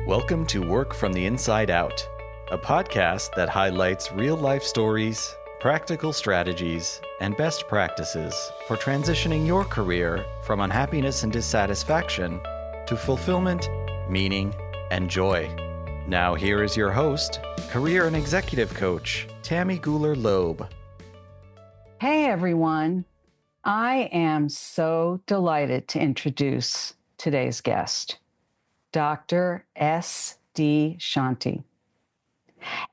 Welcome to Work from the Inside Out, a podcast that highlights real-life stories, practical strategies, and best practices for transitioning your career from unhappiness and dissatisfaction to fulfillment, meaning, and joy. Now here is your host, career and executive coach, Tammy Guler-Loeb. Hey everyone, I am so delighted to introduce today's guest, Dr. S.D. Shanti.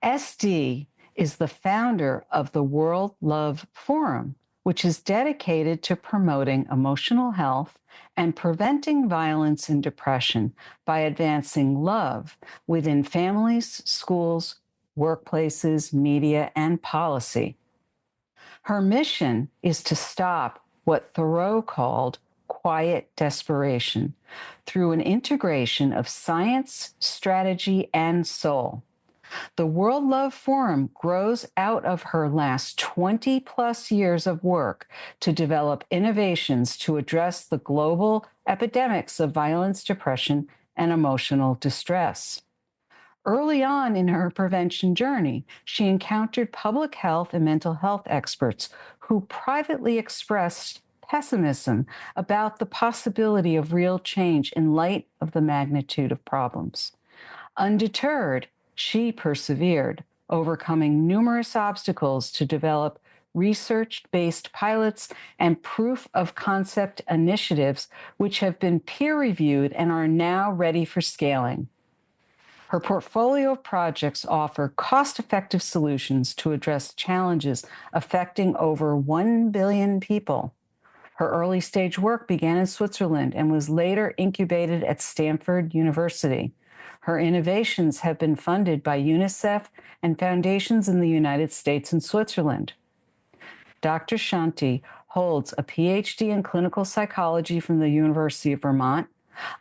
S.D. is the founder of the World Love Forum, which is dedicated to promoting emotional health and preventing violence and depression by advancing love within families, schools, workplaces, media, and policy. Her mission is to stop what Thoreau called quiet desperation through an integration of science, strategy, and soul. The World Love Forum grows out of her last 20 plus years of work to develop innovations to address the global epidemics of violence, depression, and emotional distress. Early on in her prevention journey, she encountered public health and mental health experts who privately expressed pessimism about the possibility of real change in light of the magnitude of problems. Undeterred, she persevered, overcoming numerous obstacles to develop research-based pilots and proof-of-concept initiatives, which have been peer-reviewed and are now ready for scaling. Her portfolio of projects offer cost-effective solutions to address challenges affecting over 1 billion people. Her early-stage work began in Switzerland and was later incubated at Stanford University. Her innovations have been funded by UNICEF and foundations in the United States and Switzerland. Dr. Shanti holds a PhD in clinical psychology from the University of Vermont,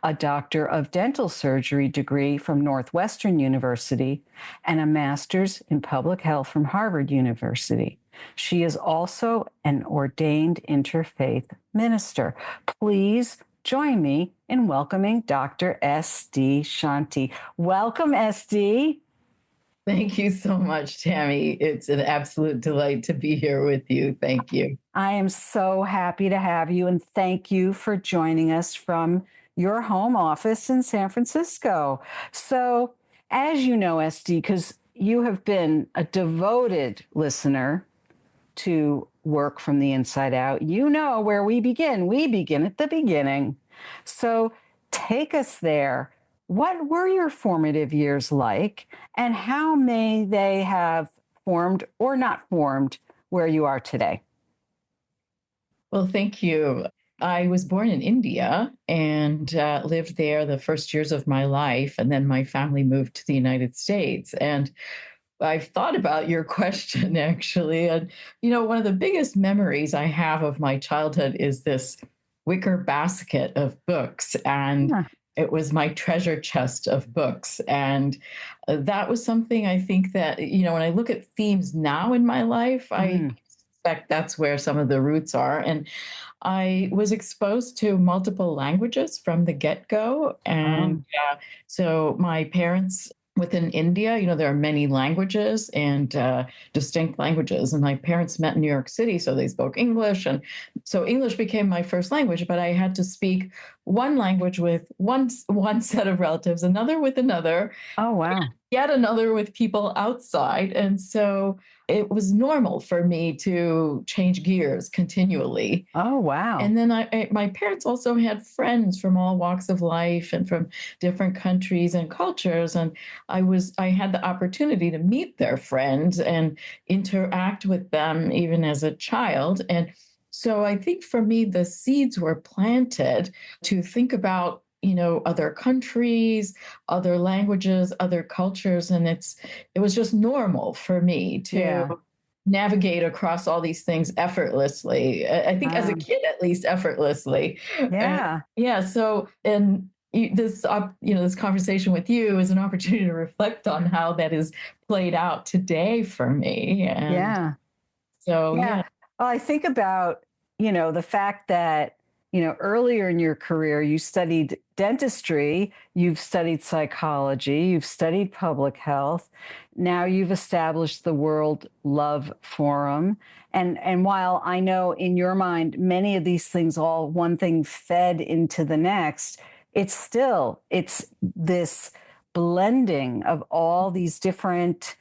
a Doctor of Dental Surgery degree from Northwestern University, and a Master's in Public Health from Harvard University. She is also an ordained interfaith minister. Please join me in welcoming Dr. S.D. Shanti. Welcome, S.D. Thank you so much, Tammy. It's an absolute delight to be here with you. Thank you. I am so happy to have you, and thank you for joining us from your home office in San Francisco. So, as you know, SD, because you have been a devoted listener to Work from the Inside Out, you know where we begin. We begin at the beginning. So take us there. What were your formative years like, and how may they have formed or not formed where you are today? Well, thank you. I was born in India and lived there the first years of my life, and then my family moved to the United States. And I've thought about your question, actually. And, one of the biggest memories I have of my childhood is this wicker basket of books. And it was my treasure chest of books. And that was something I think that, when I look at themes now in my life, I suspect that's where some of the roots are. And I was exposed to multiple languages from the get-go. And so my parents, within India, there are many languages and distinct languages. And my parents met in New York City, so they spoke English. And so English became my first language, but I had to speak one language with one set of relatives, another with another. Oh, wow. Yet another with people outside. And so it was normal for me to change gears continually. Oh, wow. And then my parents also had friends from all walks of life and from different countries and cultures. And I had the opportunity to meet their friends and interact with them even as a child. And so I think for me, the seeds were planted to think about other countries, other languages, other cultures. And it was just normal for me to navigate across all these things effortlessly. I think as a kid, at least effortlessly. Yeah. So, this conversation with you is an opportunity to reflect on how that is played out today for me. And Well, I think about, the fact that earlier in your career, you studied dentistry, you've studied psychology, you've studied public health. Now you've established the World Love Forum. And while I know in your mind, many of these things, all one thing fed into the next, it's this blending of all these different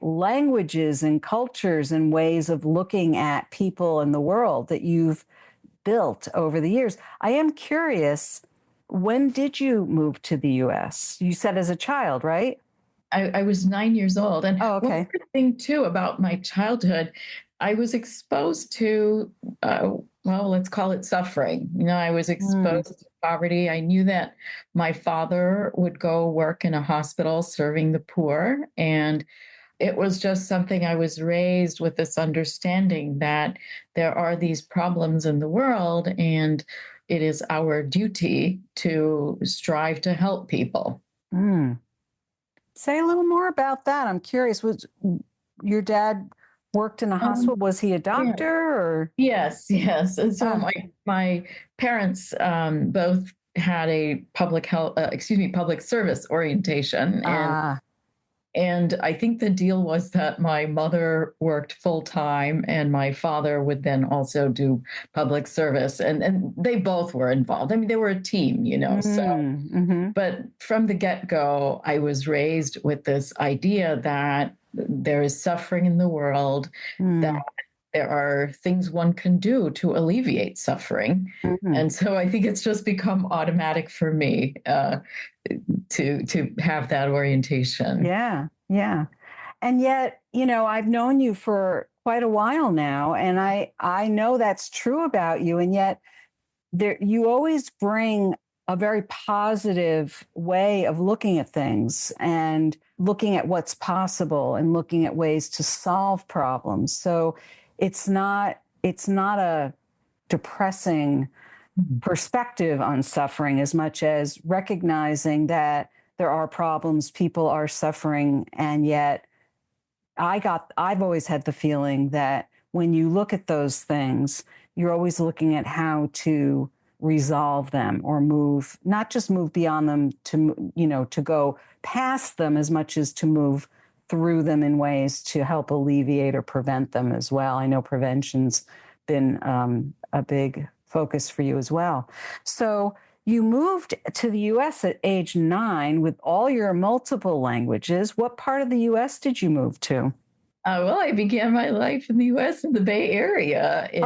languages and cultures and ways of looking at people and the world that you've built over the years. I am curious, when did you move to the US? You said as a child, right? I was 9 years old. And Oh, one okay. other thing, too, about my childhood, I was exposed to, well, let's call it suffering. I was exposed to poverty. I knew that my father would go work in a hospital serving the poor. And it was just something I was raised with, this understanding that there are these problems in the world, and it is our duty to strive to help people. Mm. Say a little more about that. I'm curious. Was your dad worked in a hospital? Was he a Yeah. doctor or? Yes. And so my parents both had a public service orientation, and I think the deal was that my mother worked full time and my father would then also do public service, and they both were involved. I mean, they were a team, but from the get-go, I was raised with this idea that there is suffering in the world, that there are things one can do to alleviate suffering. And so I think it's just become automatic for me to have that orientation. Yeah. And yet, I've known you for quite a while now, and I know that's true about you. And yet you always bring a very positive way of looking at things and looking at what's possible and looking at ways to solve problems. So it's not a depressing perspective on suffering as much as recognizing that there are problems, people are suffering, and yet I've always had the feeling that when you look at those things, you're always looking at how to resolve them or not just move beyond them to go past them as much as to move through them in ways to help alleviate or prevent them as well. I know prevention's been a big focus for you as well. So you moved to the US at age 9 with all your multiple languages. What part of the US did you move to? Well, I began my life in the US in the Bay Area in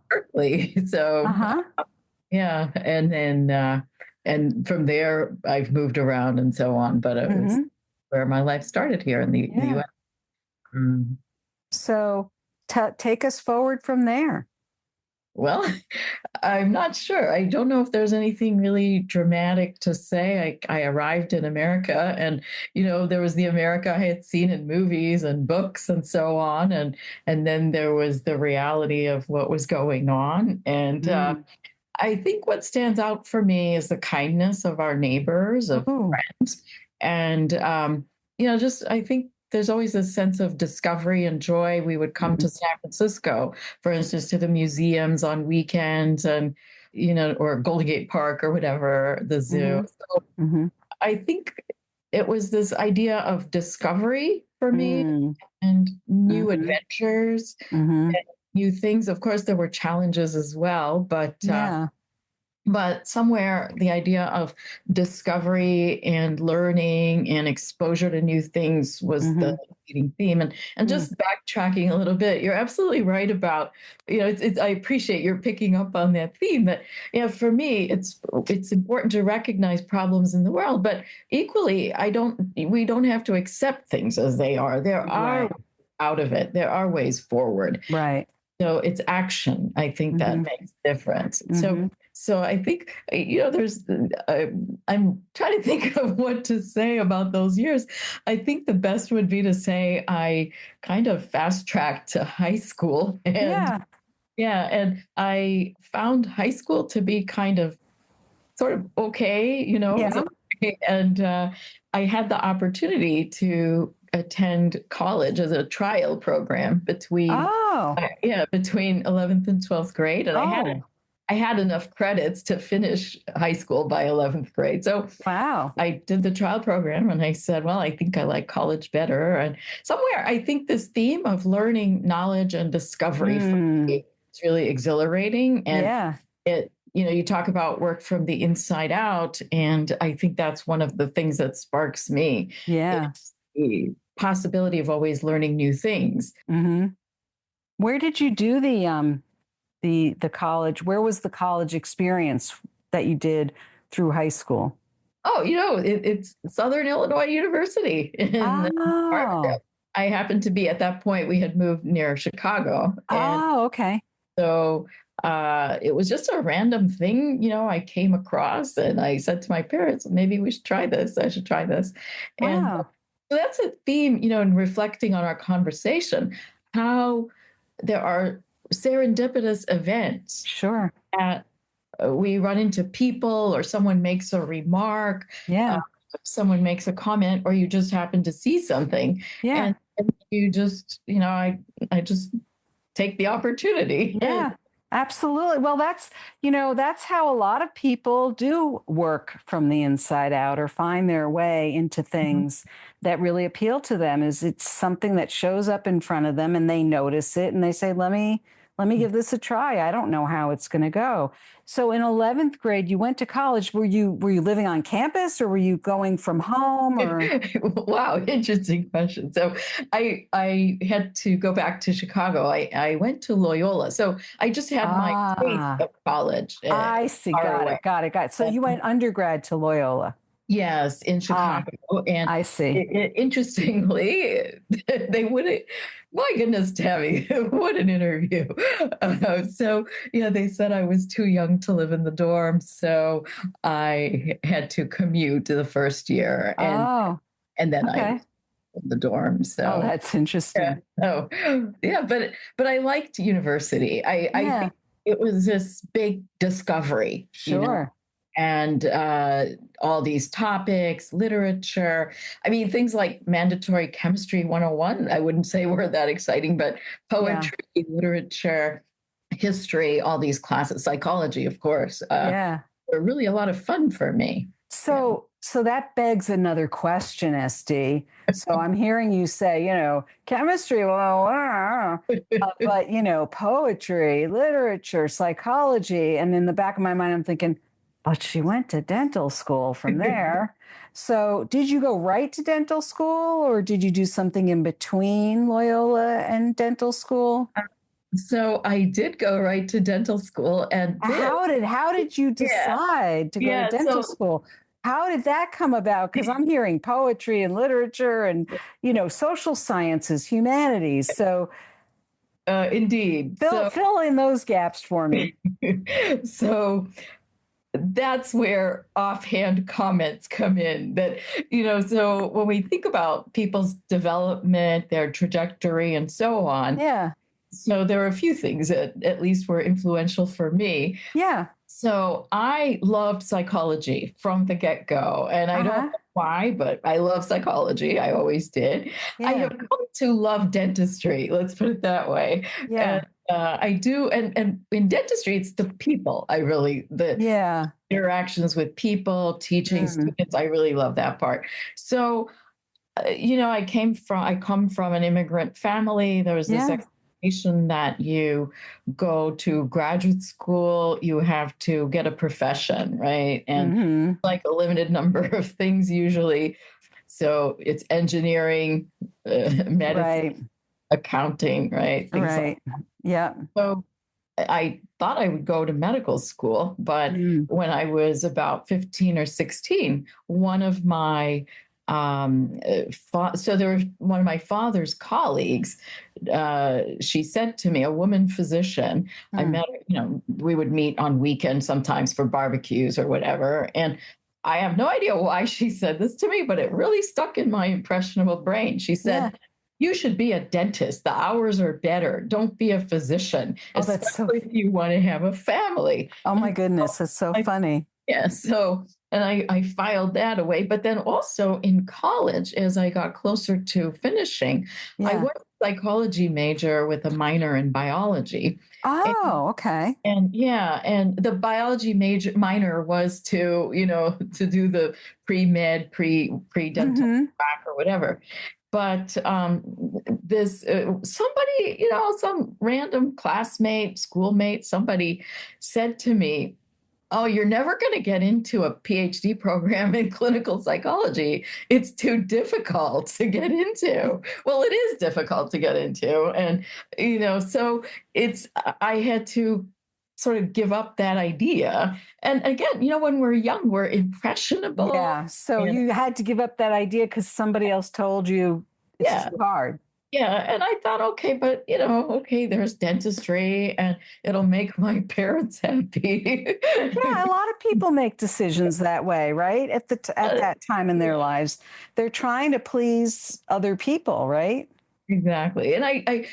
Berkeley. So, yeah. And then, and from there, I've moved around and so on, but it was where my life started here in the US. So take us forward from there. Well, I'm not sure. I don't know if there's anything really dramatic to say. I arrived in America, and there was the America I had seen in movies and books and so on, and then there was the reality of what was going on. And I think what stands out for me is the kindness of our neighbors, of friends, and just I think there's always a sense of discovery and joy. We would come to San Francisco, for instance, to the museums on weekends and, or Golden Gate Park or whatever, the zoo. So I think it was this idea of discovery for me and new adventures and new things. Of course, there were challenges as well, but somewhere the idea of discovery and learning and exposure to new things was the leading theme. And just backtracking a little bit, you're absolutely right about, I appreciate you're picking up on that theme that, for me, it's important to recognize problems in the world, but equally, we don't have to accept things as they are. There are ways out of it. There are ways forward. Right. So it's action, I think, that makes a difference. So I think, I'm trying to think of what to say about those years. I think the best would be to say I kind of fast-tracked to high school. And and I found high school to be kind of sort of okay, and I had the opportunity to attend college as a trial program between 11th and 12th grade. And I had enough credits to finish high school by 11th grade. So Wow. I did the trial program and I said, well, I think I like college better. And somewhere I think this theme of learning knowledge and discovery for me is really exhilarating. And Yeah. you talk about work from the inside out. And I think that's one of the things that sparks me. Yeah. It's the possibility of always learning new things. Mm-hmm. Where did you do the college? Where was the college experience that you did through high school? Oh, it's Southern Illinois University in Oh. I happened to be at that point, we had moved near Chicago. And Oh, okay. so it was just a random thing, I came across and I said to my parents, maybe we should try this. I should try this. And Wow. so that's a theme, in reflecting on our conversation, how there are serendipitous events Sure. that we run into people or someone makes a remark, Yeah. someone makes a comment, or you just happen to see something. Yeah. And you just, I just take the opportunity. Yeah. Absolutely. Well, that's how a lot of people do work from the inside out or find their way into things that really appeal to them. Is it's something that shows up in front of them and they notice it and they say, let me give this a try. I don't know how it's going to go. So in 11th grade, you went to college. Were you living on campus or were you going from home or? Wow, interesting question. So I had to go back to Chicago. I went to Loyola. So I just had my taste of college. I see. Got it. So you went undergrad to Loyola. Yes, in Chicago. And I see. Interestingly, they wouldn't, my goodness, Tammy, what an interview. So, they said I was too young to live in the dorm. So I had to commute the first year. And then I was in the dorm. So that's interesting. Yeah, but I liked university. I think it was this big discovery. Sure. And all these topics, literature. I mean, things like mandatory chemistry 101, I wouldn't say were that exciting, but poetry, literature, history, all these classes, psychology, of course, were really a lot of fun for me. So that begs another question, SD. So I'm hearing you say, chemistry, but, poetry, literature, psychology. And in the back of my mind, I'm thinking, but she went to dental school from there. So did you go right to dental school or did you do something in between Loyola and dental school? So I did go right to dental school. And how did you decide to go to dental school? How did that come about? Because I'm hearing poetry and literature and, social sciences, humanities. So indeed. Fill in those gaps for me. So that's where offhand comments come in that, so when we think about people's development, their trajectory and so on. Yeah. So there are a few things that at least were influential for me. Yeah. So I loved psychology from the get-go. And I don't know why, but I love psychology. I always did. Yeah. I have come to love dentistry. Let's put it that way. Yeah. And, I do. And in dentistry, it's the people. The interactions with people, teaching students. I really love that part. So, I come from an immigrant family. There was this expectation that you go to graduate school, you have to get a profession, right? And like a limited number of things usually. So it's engineering, medicine, accounting, right? Things like that. Yeah. So I thought I would go to medical school, but when I was about 15 or 16, one of my so there was one of my father's colleagues. She said to me, a woman physician, I met her, we would meet on weekends sometimes for barbecues or whatever. And I have no idea why she said this to me, but it really stuck in my impressionable brain. She said, you should be a dentist. The hours are better. Don't be a physician, especially if you want to have a family. Oh my goodness, that's so funny. Yeah. So and I filed that away. But then also in college, as I got closer to finishing, I Yeah. was a psychology major with a minor in biology. Oh, okay. And yeah, and the biology minor was to, to do the pre-med, pre-dental Hmm. back or whatever. But this somebody, some random classmate, schoolmate, somebody said to me, "Oh, you're never going to get into a PhD program in clinical psychology. It's too difficult to get into." Well, it is difficult to get into. And, so I had to sort of give up that idea. And again, when we're young, we're impressionable. Yeah. So And you had to give up that idea because somebody else told you it's yeah, too hard. yeah, and I thought, okay, but okay, there's dentistry, and it'll make my parents happy. Yeah, a lot of people make decisions that way, right? At Uh, that time in their lives, they're trying to please other people, right? exactly. And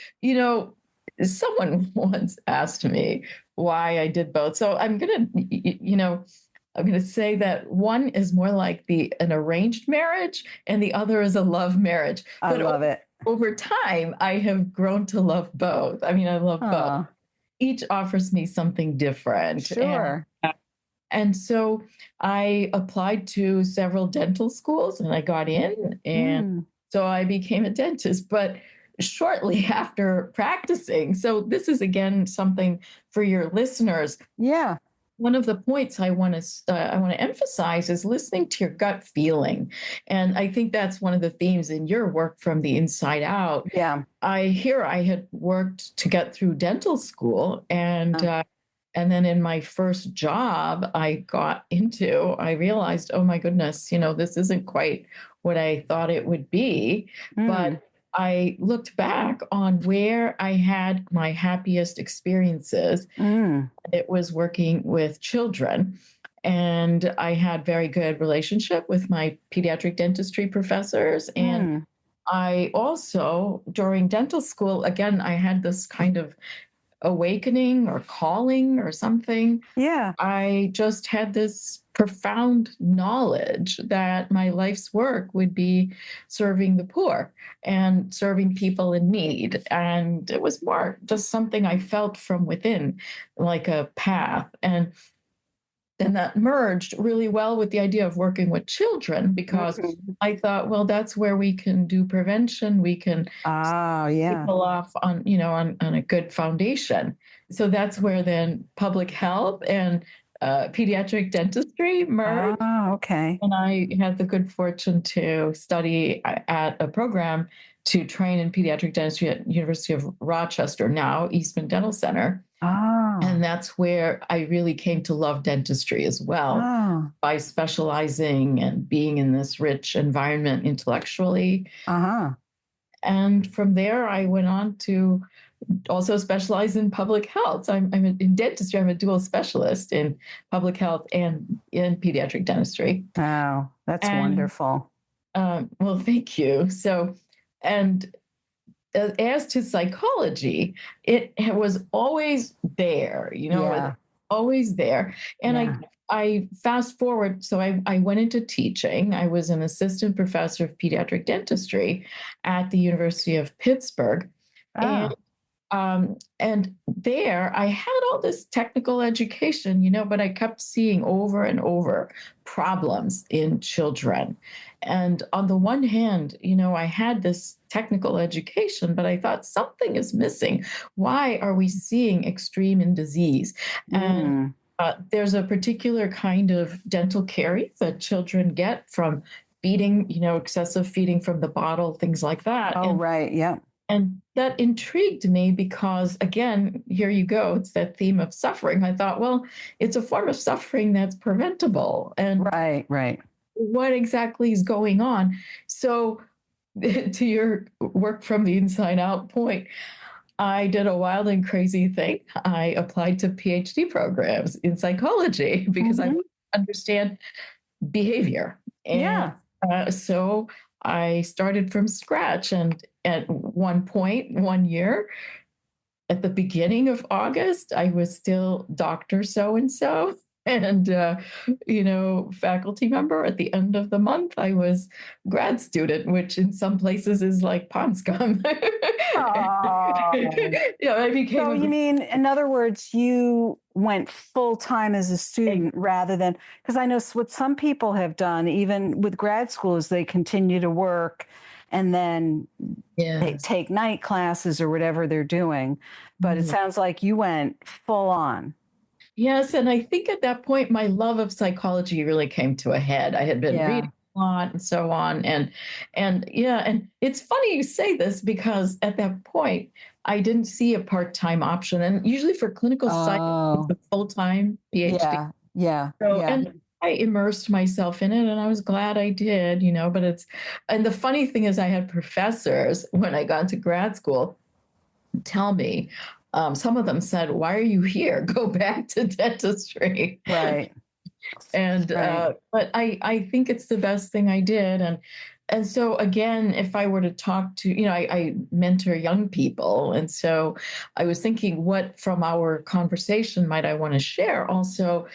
someone once asked me why I did both. So I'm gonna say that one is more like an arranged marriage, and the other is a love marriage. I But love it. over time, I have grown to love both. I mean, I love both. Oh, Each offers me something different, sure. and so I applied to several dental schools and I got in. And Mm, so I became a dentist. But shortly after practicing, so this is again something for your listeners. yeah. One of the points I want to emphasize is listening to your gut feeling, and I think that's one of the themes in your work from the inside out. Yeah. I had worked to get through dental school, and Uh, then in my first job I realized, oh my goodness, this isn't quite what I thought it would be. mm, But I looked back on where I had my happiest experiences. mm, It was working with children. And I had very good relationship with my pediatric dentistry professors. And mm. I also, during dental school, again, I had this kind of awakening or calling or something. Yeah. I just had this profound knowledge that my life's work would be serving the poor and serving people in need. And it was more just something I felt from within, like a path. And that merged really well with the idea of working with children, because Mm. I thought, well, that's where we can do prevention. We can Oh, yeah. people off on a good foundation. So that's where then public health and pediatric dentistry merged. Oh, okay. And I had the good fortune to study at a program to train in pediatric dentistry at University of Rochester, now Eastman Dental Center. Oh, And that's where I really came to love dentistry as well, oh, by specializing and being in this rich environment intellectually. uh-huh. And from there, I went on to also specialize in public health. So in dentistry, I'm a dual specialist in public health and in pediatric dentistry. Oh, that's And wonderful. well, thank you. So, and as to psychology, it was always there, Yeah. always there. And Yeah. I fast forward, so I went into teaching. I was an assistant professor of pediatric dentistry at the University of Pittsburgh. Oh, And there I had all this technical education, but I kept seeing over and over problems in children. And on the one hand, I had this technical education, but I thought something is missing. Why are we seeing extreme in disease? And mm. there's a particular kind of dental caries that children get from feeding, excessive feeding from the bottle, things like that. Oh, right. Yeah. And that intrigued me because, again, here you go. It's that theme of suffering. I thought, well, it's a form of suffering that's preventable. And Right, right. what exactly is going on? So, to your work from the inside out point, I did a wild and crazy thing. I applied to PhD programs in psychology because I Hmm. wanted to understand behavior. And Yeah. so I started from scratch. And at one point, one year, at the beginning of August, I was still Dr. So and so. And, faculty member at the end of the month, I was grad student, which in some places is like pond scum. Oh. I became So you mean, in other words, you went full time as a student rather than, because I know what some people have done, even with grad school, is they continue to work and then they yes. take night classes or whatever they're doing. But it sounds like you went full on. Yes, and I think at that point my love of psychology really came to a head. I had been Yeah. reading a lot and so on, and yeah, and it's funny you say this because at that point I didn't see a part-time option, and usually for clinical psych, it's Oh, a full-time PhD. yeah. Yeah. So, Yeah. and I immersed myself in it, and I was glad I did, but and the funny thing is, I had professors when I got into grad school tell me, some of them said, "Why are you here? Go back to dentistry." Right. And Right. but I think it's the best thing I did, and so again, if I were to talk to, I mentor young people, and so I was thinking, what from our conversation might I want to share? Also,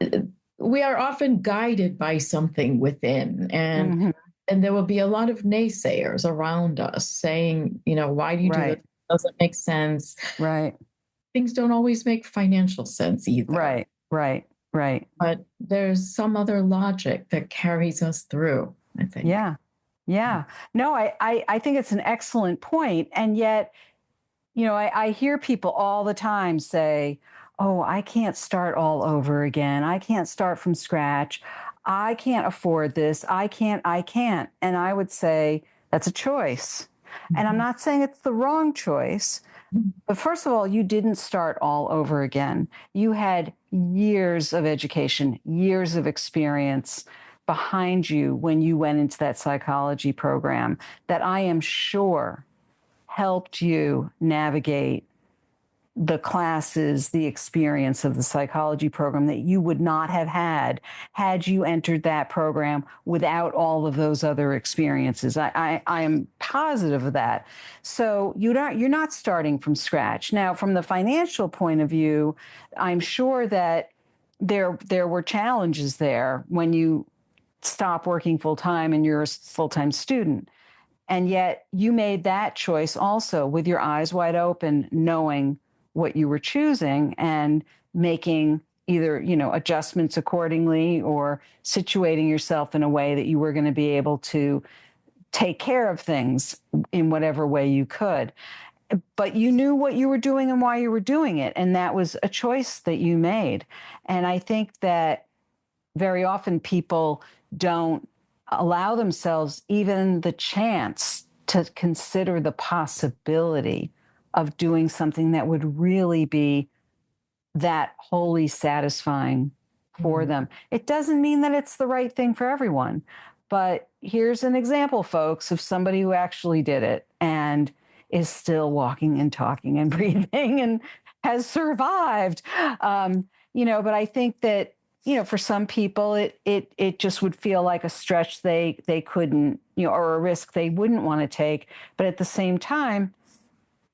uh, we are often guided by something within, and Mhm. there will be a lot of naysayers around us saying, why do you do this? Right. It doesn't make sense. Right. Things don't always make financial sense either, Right. Right. Right. but there's some other logic that carries us through, I think. Yeah. Yeah. No, I think it's an excellent point. And yet, I hear people all the time say, oh, I can't start all over again. I can't start from scratch. I can't afford this. I can't. And I would say that's a choice. And I'm Mhm. not saying it's the wrong choice. But first of all, you didn't start all over again. You had years of education, years of experience behind you when you went into that psychology program that I am sure helped you navigate the classes, the experience of the psychology program that you would not have had you entered that program without all of those other experiences. I am positive of that. So you're not starting from scratch. Now, from the financial point of view, I'm sure that there were challenges there when you stop working full time and you're a full time student. And yet you made that choice also with your eyes wide open, knowing what you were choosing and making either, adjustments accordingly or situating yourself in a way that you were going to be able to take care of things in whatever way you could. But you knew what you were doing and why you were doing it. And that was a choice that you made. And I think that very often people don't allow themselves even the chance to consider the possibility of doing something that would really be that wholly satisfying for Mhm. them. It doesn't mean that it's the right thing for everyone, but here's an example, folks, of somebody who actually did it and is still walking and talking and breathing and has survived. But I think that for some people, it just would feel like a stretch they couldn't, or a risk they wouldn't want to take. But at the same time,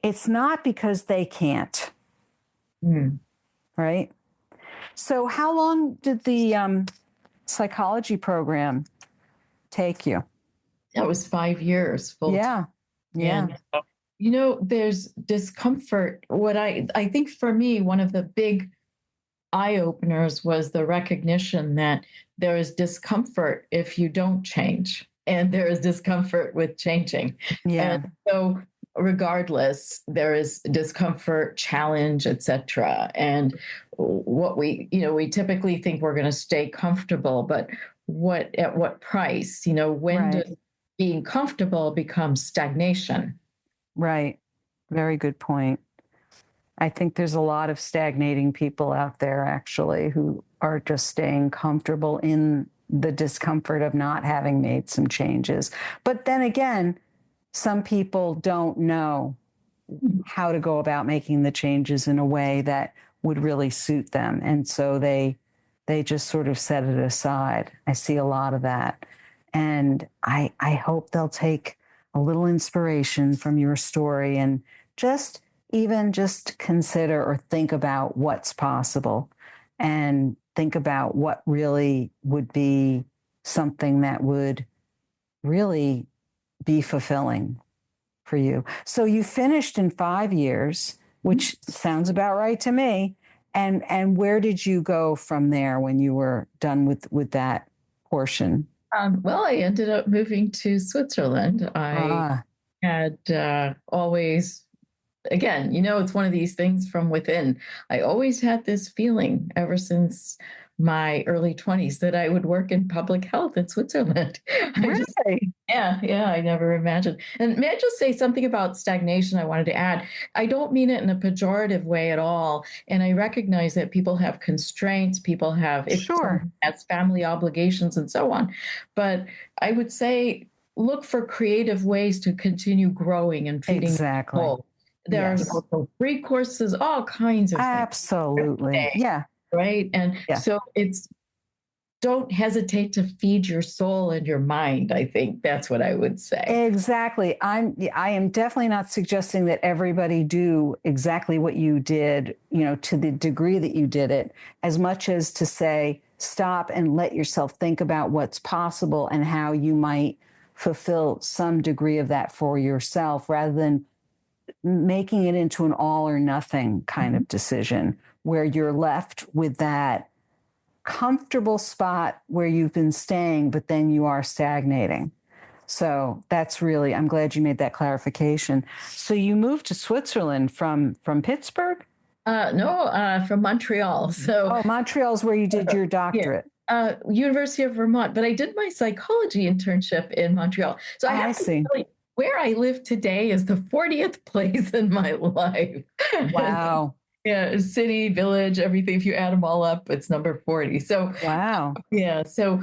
it's not because they can't, Mm. right? So, how long did the psychology program take you? That was 5 years full time. Yeah, yeah, And there's discomfort. What I think for me, one of the big eye openers was the recognition that there is discomfort if you don't change, and there is discomfort with changing. And yeah, so, regardless, there is discomfort, challenge, etc. And what we typically think we're going to stay comfortable, but at what price? When right, does being comfortable become stagnation? right. Very good point. I think there's a lot of stagnating people out there actually who are just staying comfortable in the discomfort of not having made some changes. But then again, some people don't know how to go about making the changes in a way that would really suit them. And so they just sort of set it aside. I see a lot of that. And I hope they'll take a little inspiration from your story and just even just consider or think about what's possible. and think about what really would be something that would really be fulfilling for you. So you finished in 5 years, which sounds about right to me. And where did you go from there when you were done with that portion? Well, I ended up moving to Switzerland. I had always, again, it's one of these things from within. I always had this feeling ever since my early 20s that I would work in public health in Switzerland. Really? Yeah, I never imagined. And may I just say something about stagnation I wanted to add? I don't mean it in a pejorative way at all. And I recognize that people have constraints, people have, if Sure. someone has family obligations and so on. But I would say, look for creative ways to continue growing and feeding Exactly. people. There Yes. are also free courses, all kinds of things. Absolutely. Yeah. Right. And Yeah. so don't hesitate to feed your soul and your mind. I think that's what I would say. Exactly. I am definitely not suggesting that everybody do exactly what you did, to the degree that you did it, as much as to say, stop and let yourself think about what's possible and how you might fulfill some degree of that for yourself, rather than making it into an all or nothing kind of decision where you're left with that comfortable spot where you've been staying, but then you are stagnating. So that's really, I'm glad you made that clarification. So you moved to Switzerland from Pittsburgh? No, from Montreal. So Montreal's where you did your doctorate. University of Vermont, but I did my psychology internship in Montreal. So I have to tell you, where I live today is the 40th place in my life. Wow. Yeah, city, village, everything. If you add them all up, it's number 40. So wow. Yeah. So,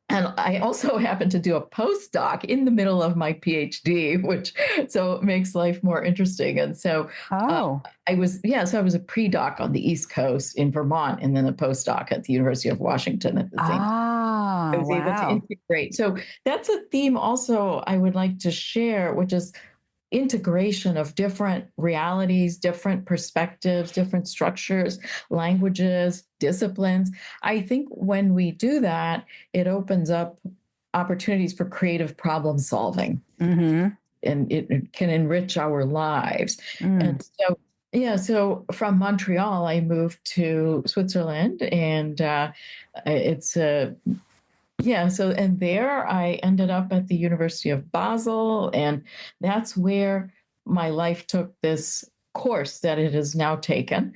and I also happened to do a postdoc in the middle of my PhD, which so makes life more interesting. And so I was a pre-doc on the East Coast in Vermont, and then a postdoc at the University of Washington at the same time. I was able to integrate. So that's a theme also I would like to share, which is integration of different realities, different perspectives, different structures, languages, disciplines. I think when we do that, it opens up opportunities for creative problem solving. And it can enrich our lives. And so from Montreal, I moved to Switzerland, and and there I ended up at the University of Basel, and that's where my life took this course that it has now taken,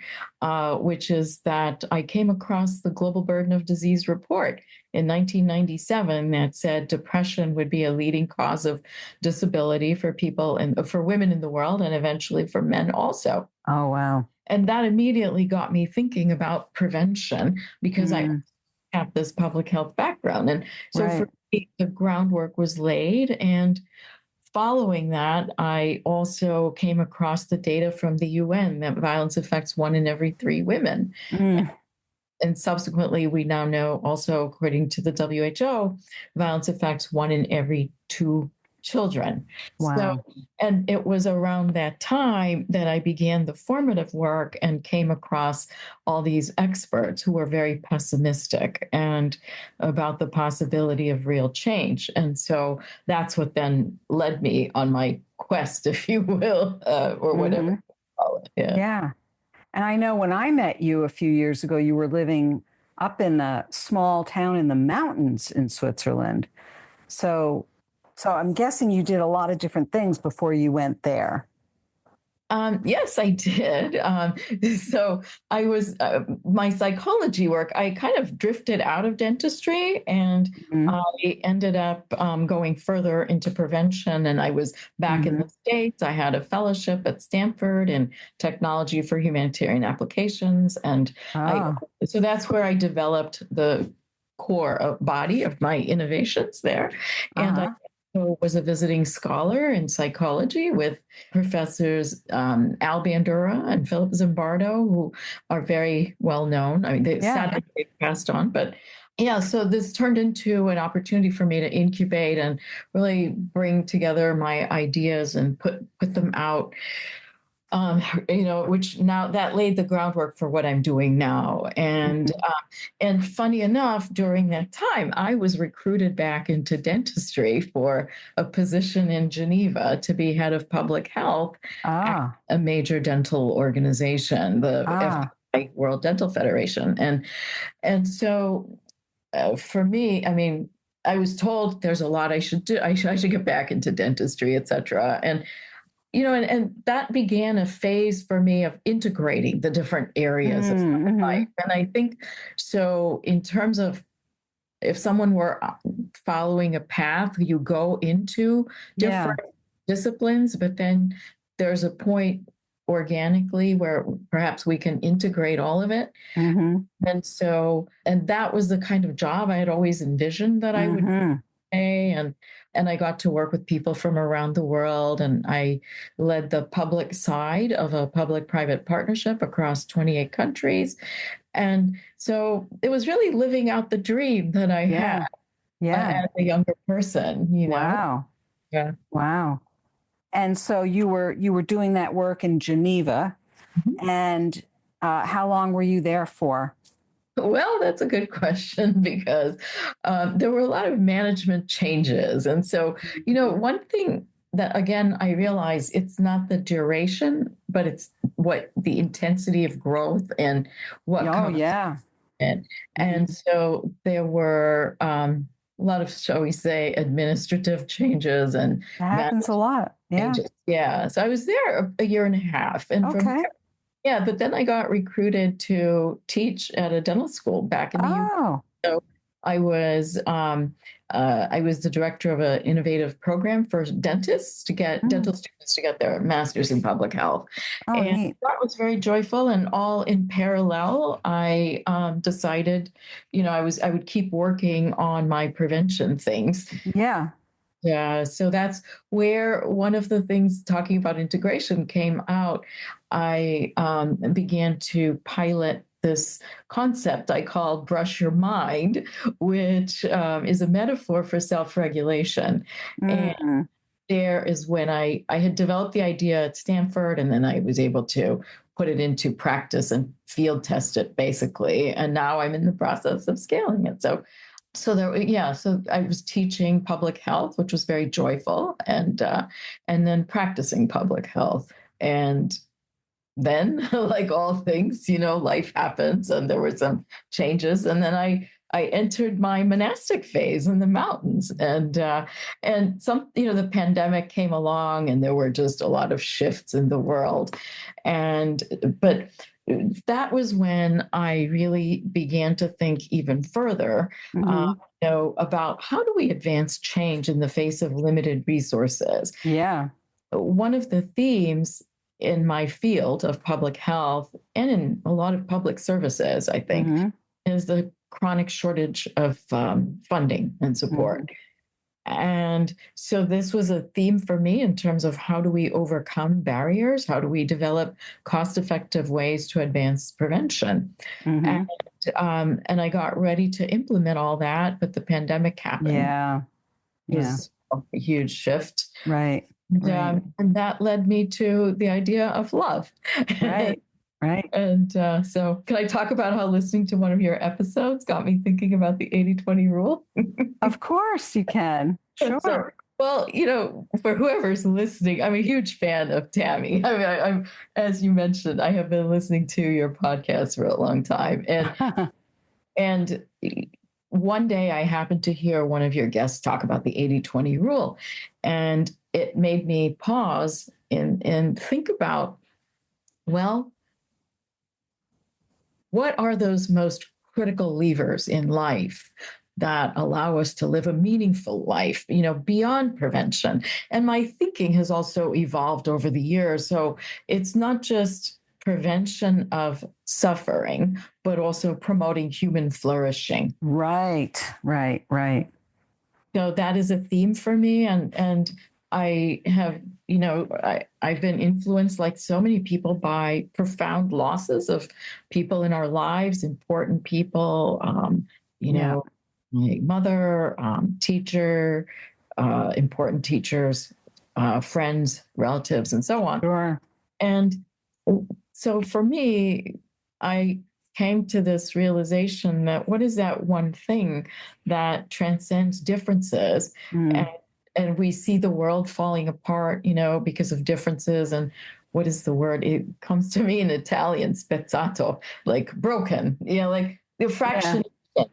which is that I came across the Global Burden of Disease report in 1997 that said depression would be a leading cause of disability for people and for women in the world, and eventually for men also. Oh, wow. And that immediately got me thinking about prevention, because I have this public health background. And so for me, the groundwork was laid. And following that, I also came across the data from the UN that violence affects 1 in every 3 women. And subsequently, we now know also, according to the WHO, violence affects 1 in every 2 children. Wow. So, and it was around that time that I began the formative work and came across all these experts who were very pessimistic and about the possibility of real change. And so that's what then led me on my quest, if you will, or whatever you call it. Yeah. And I know when I met you a few years ago, you were living up in a small town in the mountains in Switzerland. So I'm guessing you did a lot of different things before you went there. Yes, I did. So I was, my psychology work, I kind of drifted out of dentistry, and I ended up going further into prevention. And I was back in the States. I had a fellowship at Stanford in technology for humanitarian applications. And so that's where I developed the core body of my innovations there. And I was a visiting scholar in psychology with professors Al Bandura and Philip Zimbardo, who are very well known. I mean, they sadly passed on, but so this turned into an opportunity for me to incubate and really bring together my ideas and put them out which now that laid the groundwork for what I'm doing now. And funny enough, during that time, I was recruited back into dentistry for a position in Geneva to be head of public health at a major dental organization, the FDI, World Dental Federation. And so for me, I mean, I was told there's a lot I should do. I should get back into dentistry, et cetera. And and that began a phase for me of integrating the different areas of my life. And I think so in terms of if someone were following a path, you go into different disciplines, but then there's a point organically where perhaps we can integrate all of it. And that was the kind of job I had always envisioned that I would and I got to work with people from around the world, and I led the public side of a public-private partnership across 28 countries. And so it was really living out the dream that I had as a younger person, Wow. Yeah. Wow. And so you were doing that work in Geneva, and how long were you there for? Well, that's a good question because there were a lot of management changes. And so, one thing that, again, I realize it's not the duration, but it's what the intensity of growth and what comes in. And so there were a lot of, shall we say, administrative changes and that happens a lot. Changes. Yeah. So I was there a year and a half. And from there, but then I got recruited to teach at a dental school back in the UK. So I was the director of an innovative program for dentists to get dental students to get their master's in public health. And that was very joyful. And all in parallel, I decided, I would keep working on my prevention things. Yeah, so that's where one of the things talking about integration came out. I began to pilot this concept I called brush your mind, which is a metaphor for self-regulation. And there is when I had developed the idea at Stanford, and then I was able to put it into practice and field test it basically. And now I'm in the process of scaling it. So I was teaching public health, which was very joyful, and then practicing public health. And then, like all things, life happens, and there were some changes. And then I entered my monastic phase in the mountains, and some, the pandemic came along, and there were just a lot of shifts in the world, but that was when I really began to think even further, about how do we advance change in the face of limited resources. One of the themes in my field of public health and in a lot of public services, I think, is the chronic shortage of funding and support. And so this was a theme for me in terms of how do we overcome barriers? How do we develop cost-effective ways to advance prevention? And I got ready to implement all that, but the pandemic happened. It was a huge shift. Right. And that led me to the idea of love. Right. And so can I talk about how listening to one of your episodes got me thinking about the 80-20 rule? Of course you can. Sure. So, well, for whoever's listening, I'm a huge fan of Tammy. I mean, I'm, as you mentioned, I have been listening to your podcast for a long time. And one day I happened to hear one of your guests talk about the 80-20 rule. And it made me pause and think about, well, what are those most critical levers in life that allow us to live a meaningful life, beyond prevention? And my thinking has also evolved over the years. So it's not just prevention of suffering, but also promoting human flourishing. Right. So that is a theme for me. And I have, I've been influenced, like so many people, by profound losses of people in our lives, important people, my mother, teacher, important teachers, friends, relatives, and so on. Sure. And so for me, I came to this realization that what is that one thing that transcends differences? Mm. And we see the world falling apart, because of differences. And what is the word? It comes to me in Italian, spezzato, like broken, like the fraction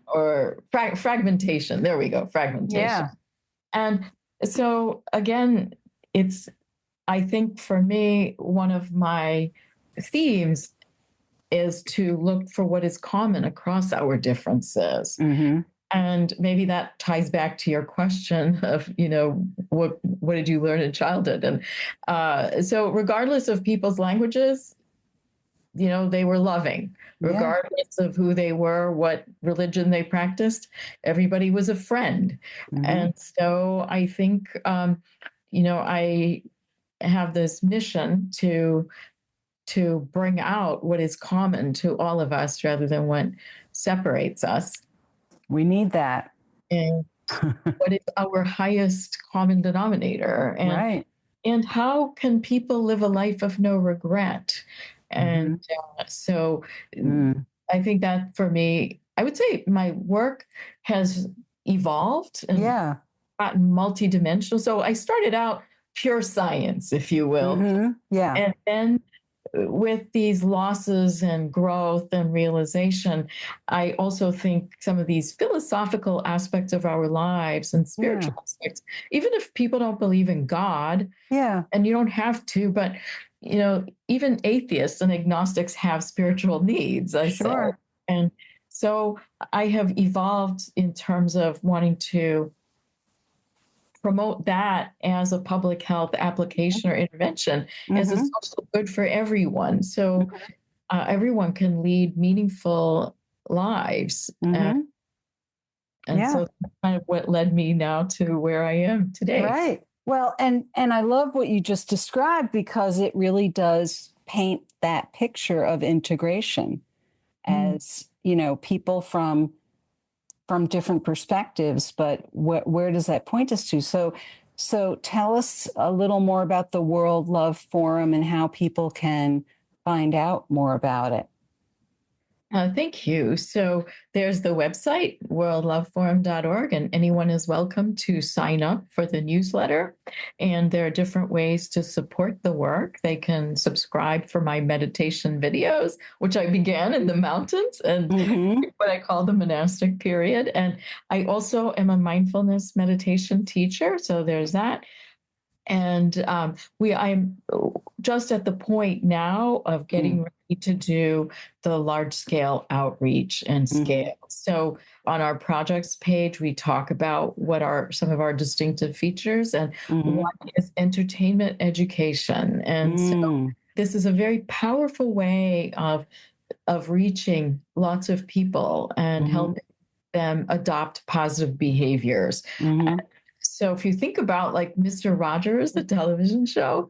or fragmentation. There we go, fragmentation. Yeah. And so again, I think for me, one of my themes is to look for what is common across our differences. Mm-hmm. And maybe that ties back to your question of, what did you learn in childhood? And so regardless of people's languages, they were loving, regardless of who they were, what religion they practiced, everybody was a friend. Mm-hmm. And so I think, I have this mission to bring out what is common to all of us rather than what separates us. We need that. And what is our highest common denominator? And, right. And how can people live a life of no regret? And so I think that for me, I would say my work has evolved and gotten multidimensional. So I started out pure science, if you will. Mm-hmm. Yeah. And then with these losses and growth and realization, I also think some of these philosophical aspects of our lives and spiritual aspects, even if people don't believe in God, and you don't have to, but even atheists and agnostics have spiritual needs, I say. And so I have evolved in terms of wanting to promote that as a public health application or intervention as a social good for everyone. So everyone can lead meaningful lives. And so that's kind of what led me now to where I am today. Right. Well, and I love what you just described because it really does paint that picture of integration as, people from different perspectives, but where does that point us to? So tell us a little more about the World Love Forum and how people can find out more about it. Thank you. So there's the website, worldloveforum.org, and anyone is welcome to sign up for the newsletter. And there are different ways to support the work. They can subscribe for my meditation videos, which I began in the mountains and what I call the monastic period. And I also am a mindfulness meditation teacher. So there's that. And I'm just at the point now of getting ready to do the large scale outreach and scale. So on our projects page, we talk about what are some of our distinctive features, and one is entertainment education. And so this is a very powerful way of reaching lots of people and helping them adopt positive behaviors. So if you think about like Mr. Rogers, the television show,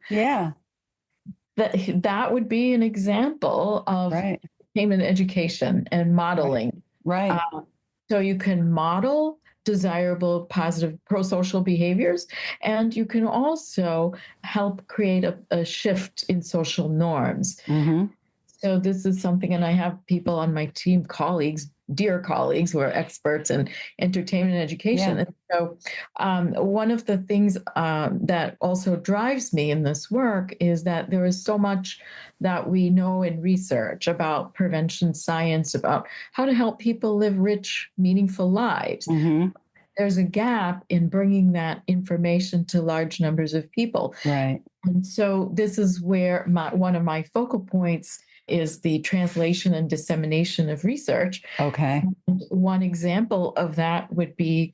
that would be an example of entertainment education and modeling. Right. So you can model desirable, positive, pro-social behaviors, and you can also help create a shift in social norms. So this is something, and I have people on my team, dear colleagues who are experts in entertainment and education. And so one of the things that also drives me in this work is that there is so much that we know in research about prevention science, about how to help people live rich, meaningful lives. There's a gap in bringing that information to large numbers of people. Right. And so this is where one of my focal points is the translation and dissemination of research. Okay. And one example of that would be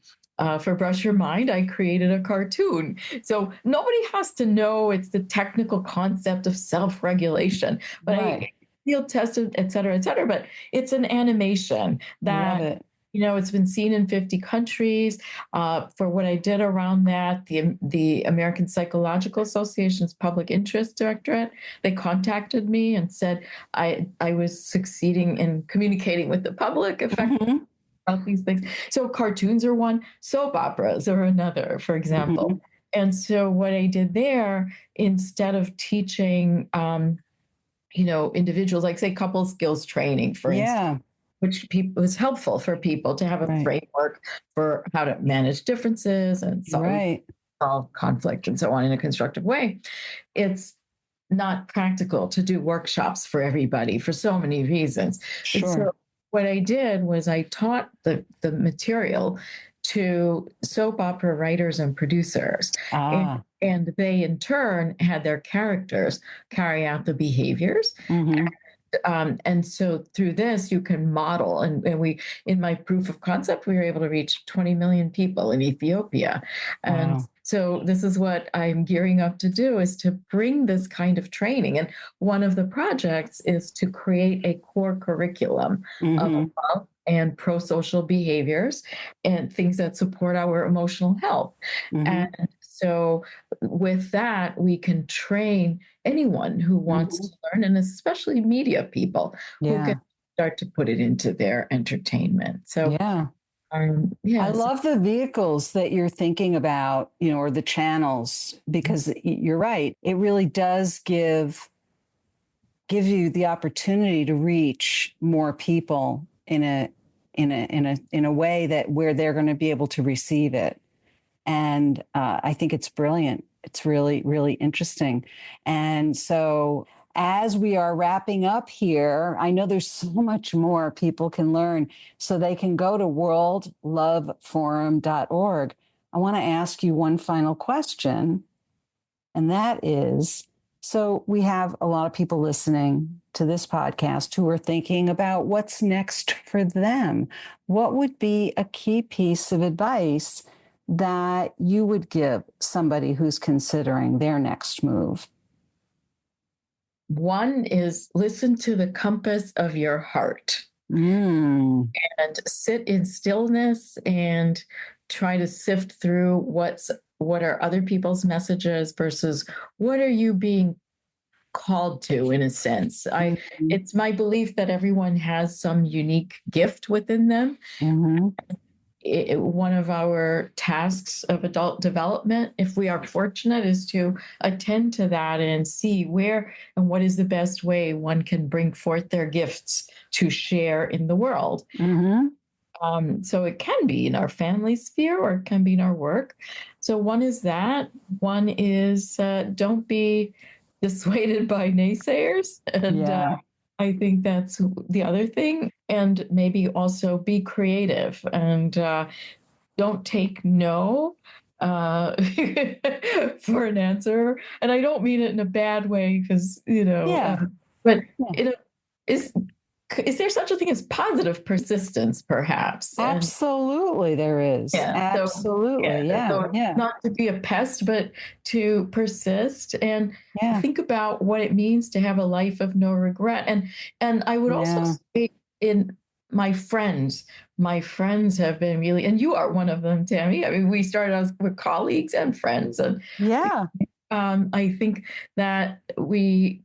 for Brush Your Mind, I created a cartoon. So nobody has to know it's the technical concept of self-regulation, but I field tested, et cetera, but it's an animation that it's been seen in 50 countries. For what I did around that, the American Psychological Association's Public Interest Directorate, they contacted me and said I was succeeding in communicating with the public effectively about these things. So cartoons are one, soap operas are another, for example. And so what I did there, instead of teaching, individuals, like say couple skills training, for instance, Yeah. which was helpful for people to have a Right. framework for how to manage differences and Right. solve conflict and so on in a constructive way. It's not practical to do workshops for everybody for so many reasons. And Sure. so what I did was I taught the material to soap opera writers and producers. Ah. And they in turn had their characters carry out the behaviors. Mm-hmm. And so through this, you can model. And we, in my proof of concept, we were able to reach 20 million people in Ethiopia. And Wow. so this is what I'm gearing up to do, is to bring this kind of training. And one of the projects is to create a core curriculum of Mm-hmm. love and pro-social behaviors and things that support our emotional health. Mm-hmm. And so with that, we can train anyone who wants Mm-hmm. to learn, and especially media people who Yeah. can start to put it into their entertainment. So, Yeah. I yes. love the vehicles that you're thinking about, or the channels, because you're right. It really does give you the opportunity to reach more people in a way that where they're going to be able to receive it. And I think it's brilliant. It's really, really interesting. And so as we are wrapping up here, I know there's so much more people can learn. So they can go to worldloveforum.org. I want to ask you one final question. And that is, so we have a lot of people listening to this podcast who are thinking about what's next for them. What would be a key piece of advice that you would give somebody who's considering their next move? One is listen to the compass of your heart Mm. and sit in stillness and try to sift through what are other people's messages versus what are you being called to, in a sense. Mm-hmm. It's my belief that everyone has some unique gift within them. Mm-hmm. One of our tasks of adult development, if we are fortunate, is to attend to that and see where and what is the best way one can bring forth their gifts to share in the world. Mm-hmm. So it can be in our family sphere or it can be in our work. So one is that. One is don't be dissuaded by naysayers. And Yeah. I think that's the other thing. And maybe also be creative and don't take no for an answer. And I don't mean it in a bad way because, Yeah. but Yeah. is there such a thing as positive persistence, perhaps? And Absolutely, there is. yeah, Absolutely. Yeah. so Yeah. not to be a pest, but to persist and Yeah. think about what it means to have a life of no regret. And I would also Yeah. say in my friends have been really, and you are one of them, Tammy. I mean, we started out with colleagues and friends, and Yeah. I think that we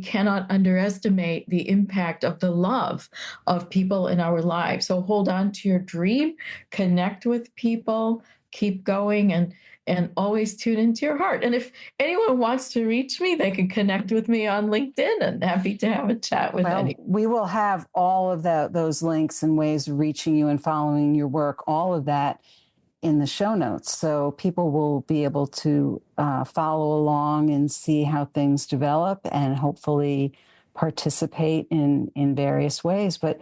cannot underestimate the impact of the love of people in our lives. So hold on to your dream, connect with people, keep going, and always tune into your heart. And if anyone wants to reach me, they can connect with me on LinkedIn, and happy to have a chat with Well, anyone. we will have all of those links and ways of reaching you and following your work, all of that in the show notes. So people will be able to follow along and see how things develop and hopefully participate in various ways. But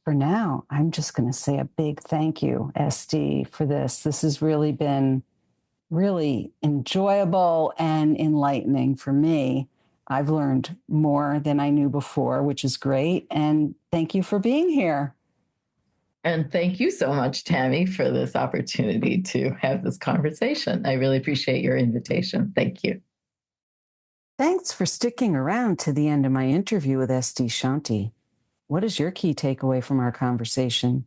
for now, I'm just going to say a big thank you, SD, for this. This has really been really enjoyable and enlightening for me. I've learned more than I knew before, which is great. And thank you for being here. And thank you so much, Tammy, for this opportunity to have this conversation. I really appreciate your invitation. Thank you. Thanks for sticking around to the end of my interview with SD Shanti. What is your key takeaway from our conversation?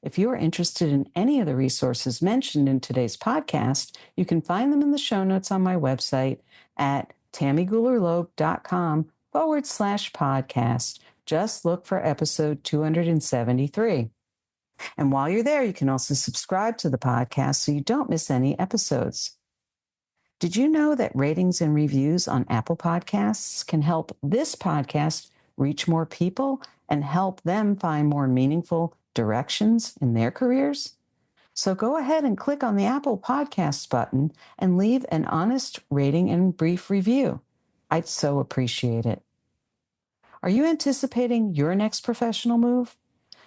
If you are interested in any of the resources mentioned in today's podcast, you can find them in the show notes on my website at tammygoulerloeb.com/podcast. Just look for episode 273. And while you're there, you can also subscribe to the podcast so you don't miss any episodes. Did you know that ratings and reviews on Apple Podcasts can help this podcast reach more people and help them find more meaningful directions in their careers? So go ahead and click on the Apple Podcasts button and leave an honest rating and brief review. I'd so appreciate it. Are you anticipating your next professional move?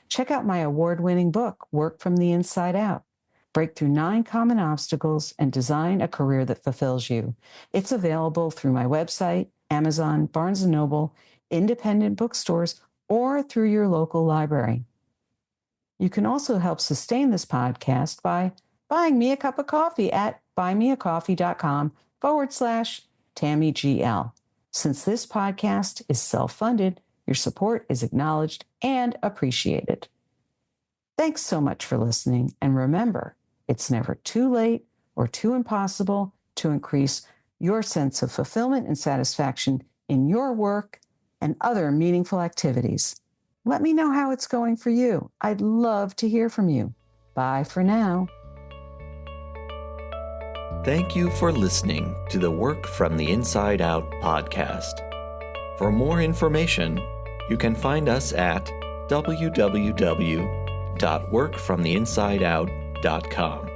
Check out my award-winning book, Work from the Inside Out. Break through 9 common obstacles and design a career that fulfills you. It's available through my website, Amazon, Barnes & Noble, independent bookstores, or through your local library. You can also help sustain this podcast by buying me a cup of coffee at buymeacoffee.com/TammyGL. Since this podcast is self-funded, your support is acknowledged and appreciated. Thanks so much for listening, and remember, it's never too late or too impossible to increase your sense of fulfillment and satisfaction in your work and other meaningful activities. Let me know how it's going for you. I'd love to hear from you. Bye for now. Thank you for listening to the Work from the Inside Out podcast. For more information, you can find us at www.workfromtheinsideout.com.